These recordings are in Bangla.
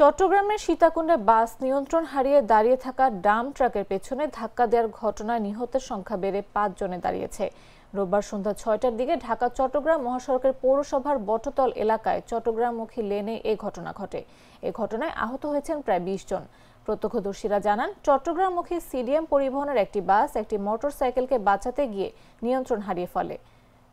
চট্টগ্রামের সীতাকুণ্ডে বাস নিয়ন্ত্রণ হারিয়ে দাঁড়িয়ে থাকা ডাম্প ট্রাকের পেছনে ধাক্কা দেওয়ার ঘটনায় নিহতের সংখ্যা বেড়ে ৫ জনে দাঁড়িয়েছে। রোববার সন্ধ্যা ৬টার দিকে ঢাকা চট্টগ্রাম মহাসড়কের পৌরসভার বটতল এলাকায় চট্টগ্রামমুখী লেনে এ ঘটনা ঘটে। এ ঘটনায় আহত হয়েছেন প্রায় ২০ জন। প্রত্যক্ষদর্শীরা জানান, চট্টগ্রামমুখী সিডিএম পরিবহনের একটি বাস একটি মোটরসাইকেলকে বাঁচাতে গিয়ে নিয়ন্ত্রণ হারিয়ে ফেলে।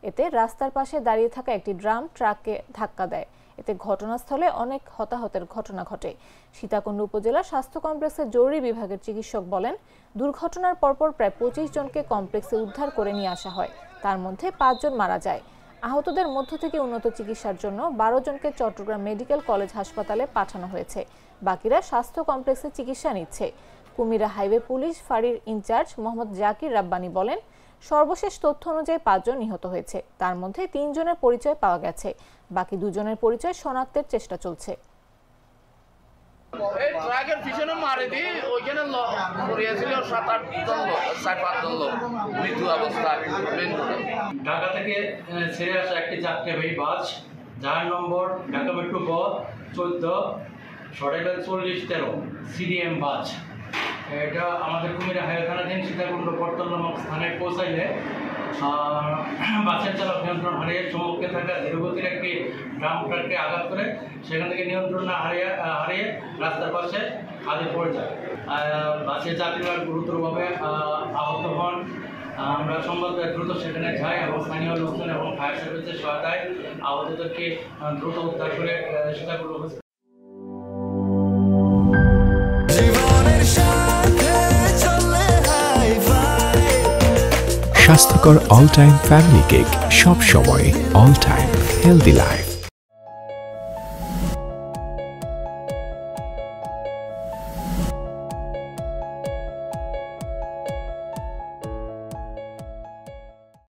এতে রাস্তার পাশে দাঁড়িয়ে থাকা একটি ড্রাম ট্রাককে ধাক্কা দেয়। এতে ঘটনাস্থলে অনেক হতাহতের ঘটনা ঘটে। সীতাকুণ্ড উপজেলা স্বাস্থ্য কমপ্লেক্সের জরুরি বিভাগের চিকিৎসক বলেন, দুর্ঘটনার পরপর প্রায় ২৫ জনকে কমপ্লেক্সে উদ্ধার করে নিয়ে আসা হয়। তার মধ্যে ৫ জন মারা যায়। আহতদের মধ্য থেকে উন্নত চিকিৎসার জন্য ১২ জনকে চট্টগ্রাম মেডিকেল কলেজ হাসপাতালে পাঠানো হয়েছে। বাকিরা স্বাস্থ্য কমপ্লেক্সে চিকিৎসা নিচ্ছে। কুমিরা হাইওয়ে পুলিশ ফাঁড়ির ইনচার্জ মোহাম্মদ জাকির রাব্বানি বলেন, সর্বশেষ তথ্য অনুযায়ী ৫ জন নিহত হয়েছে। তার মধ্যে ৩ জনের পরিচয় পাওয়া গেছে। বাকি ২ জনের পরিচয় শনাক্তের চেষ্টা চলছে। ঢাকা থেকে ছেড়ে আসা একটি যাত্রীবাহী বাস, যার নম্বর ঢাকা মেট্রো গ 14-40-13 সিডিএম বাস। এটা আমাদের কুমিরা হাইওয়ে থানাধীন সীতাকুণ্ড বটতল নামক স্থানে পৌঁছাইলে বাসের চালক নিয়ন্ত্রণ হারিয়ে সম্মুখে থাকা ধীরগতির একটি ড্রাম ট্রাককে আঘাত করে সেখান থেকে নিয়ন্ত্রণ হারিয়ে রাস্তার পাশে খাদে পড়ে যায়। বাসের যাত্রীরা গুরুতরভাবে আহত হন। আমরা সংবাদ দ্রুত সেখানে যাই এবং স্থানীয় লোকজন এবং ফায়ার সার্ভিসের সহায়তায় আহতদেরকে দ্রুত উদ্ধার করে সীতাকুণ্ড স্বাস্থ্যকর অল টাইম ফ্যামিলি কেক, সব সময় অল টাইম হেলদি লাইফ।